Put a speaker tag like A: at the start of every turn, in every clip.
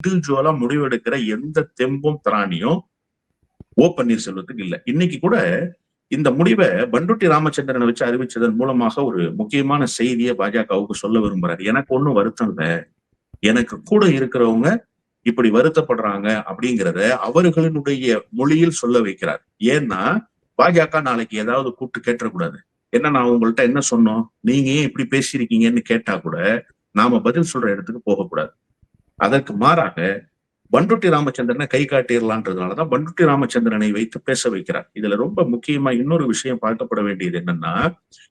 A: இண்டிவிஜுவலா முடிவெடுக்கிற எந்த தெம்பும் திராணியும் பன்னீர்செல்வத்துக்கு இல்ல. இன்னைக்கு கூட இந்த முடிவை பண்டுட்டி ராமச்சந்திரனை வச்சு அறிவிச்சதன் மூலமாக ஒரு முக்கியமான செய்தியை பாஜகவுக்கு சொல்ல விரும்புறாரு. எனக்கு ஒண்ணும் வருத்தம் இல்ல. எனக்கு கூட இருக்கிறவங்க இப்படி வருத்தப்படுறாங்க அப்படிங்கிறத அவர்களினுடைய மொழியில் சொல்ல வைக்கிறார். ஏன்னா பாஜக நாளைக்கு ஏதாவது கூப்பிட்டு கேட்டக்கூடாது. என்ன நான் உங்கள்ட்ட என்ன சொன்னோம், நீங்க ஏன் இப்படி பேசியிருக்கீங்கன்னு கேட்டா கூட நாம பதில் சொல்ற இடத்துக்கு போகக்கூடாது. அதற்கு மாறாக பண்டுட்டி ராமச்சந்திரனை கை காட்டிடலான்றதுனாலதான் பண்டுட்டி ராமச்சந்திரனை வைத்து பேச வைக்கிறார். இதுல ரொம்ப முக்கியமா இன்னொரு விஷயம் பார்க்கப்பட வேண்டியது என்னன்னா,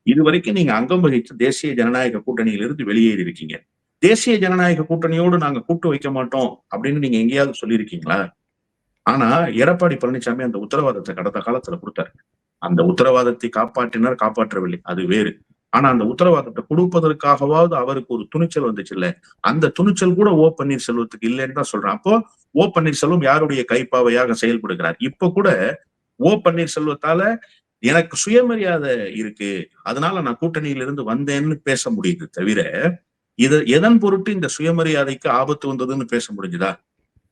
A: இதுவரைக்கும் நீங்க அங்கம் வகித்து தேசிய ஜனநாயக கூட்டணியிலிருந்து வெளியேறி இருக்கீங்க. தேசிய ஜனநாயக கூட்டணியோடு நாங்க கூட்டு வைக்க மாட்டோம் அப்படின்னு நீங்க எங்கேயாவது சொல்லியிருக்கீங்களா? ஆனா எடப்பாடி பழனிசாமி அந்த உத்தரவாதத்தை கடந்த காலத்துல கொடுத்தாரு. அந்த உத்தரவாதத்தை காப்பாற்றினார், காப்பாற்றவில்லை, அது வேறு. ஆனா அந்த உத்தரவாதத்தை கொடுப்பதற்காகவாவது அவருக்கு ஒரு துணிச்சல் வந்துச்சு இல்ல. அந்த துணிச்சல் கூட பன்னீர்செல்வத்துக்கு இல்லைன்னு தான் சொல்றேன். அப்போ பன்னீர்செல்வம் யாருடைய கைப்பாவையாக செயல்படுகிறார்? இப்ப கூட பன்னீர்செல்வத்தால எனக்கு சுயமரியாதை இருக்கு, அதனால நான் கூட்டணியிலிருந்து வந்தேன்னு பேச முடியுது தவிர, எதன் பொருட்டு இந்த சுயமரியாதைக்கு ஆபத்து வந்ததுன்னு பேச முடிஞ்சுதா?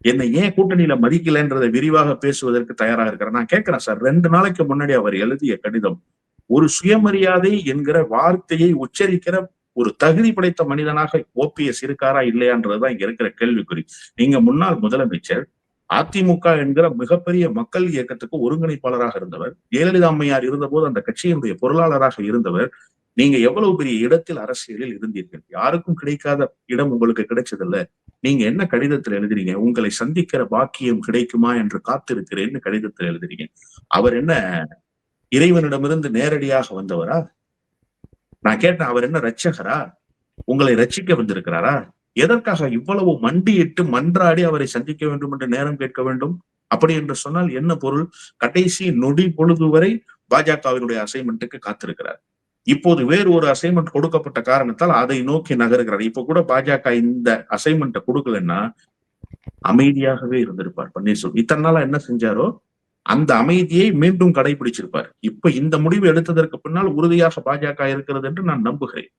A: என்னை ஏன் கூட்டணியில மதிக்கலைன்றதை விரிவாக பேசுவதற்கு தயாராக இருக்கிறேன். நான் கேட்கிறேன் சார், 2 நாளைக்கு முன்னாடி அவர் எழுதிய கடிதம் ஒரு சுயமரியாதை என்கிற வார்த்தையை உச்சரிக்கிற ஒரு தகுதி படைத்த மனிதனாக ஓபிஎஸ் இருக்காரா இல்லையான்றதுதான் இங்க இருக்கிற கேள்விக்குறி. நீங்க முன்னாள் முதலமைச்சர், அதிமுக என்கிற மிகப்பெரிய மக்கள் இயக்கத்துக்கு ஒருங்கிணைப்பாளராக இருந்தவர், ஜெயலலிதா அம்மையார் இருந்தபோது அந்த கட்சியினுடைய பொருளாளராக இருந்தவர். நீங்க எவ்வளவு பெரிய இடத்தில் அரசியலில் இருந்தீர்கள். யாருக்கும் கிடைக்காத இடம் உங்களுக்கு கிடைச்சதில்ல. நீங்க என்ன கடிதத்தில் எழுதுறீங்க? உங்களை சந்திக்கிற பாக்கியம் கிடைக்குமா என்று காத்திருக்கிறேன்னு கடிதத்தில் எழுதுறீங்க. அவர் என்ன இறைவனிடமிருந்து நேரடியாக வந்தவரா? நான் கேட்டேன், அவர் என்ன ரட்சகரா? உங்களை ரட்சிக்க வந்திருக்கிறாரா? எதற்காக இவ்வளவு மண்டியிட்டு மன்றாடி அவரை சந்திக்க வேண்டும் என்று நேரம் கேட்க வேண்டும்? அப்படி என்று சொன்னால் என்ன பொருள்? கடைசி நொடி பொழுது வரை பாஜகவினுடைய அசைன்மெண்ட்டுக்கு காத்திருக்கிறார். இப்போது வேறு ஒரு அசைன்மெண்ட் கொடுக்கப்பட்ட காரணத்தால் அதை நோக்கி நகருகிறார். இப்ப கூட பாஜக இந்த அசைன்மெண்ட்டை கொடுக்கலன்னா அமைதியாகவே இருந்திருப்பார் பன்னீர்செல்வம். இத்தனை நாளா என்ன செஞ்சாரோ அந்த அமைதியை மீண்டும் கடைபிடிச்சிருப்பார். இப்ப இந்த முடிவு எடுத்ததற்கு பின்னால் உறுதியாக பாஜக இருக்கிறது என்று நான் நம்புகிறேன்.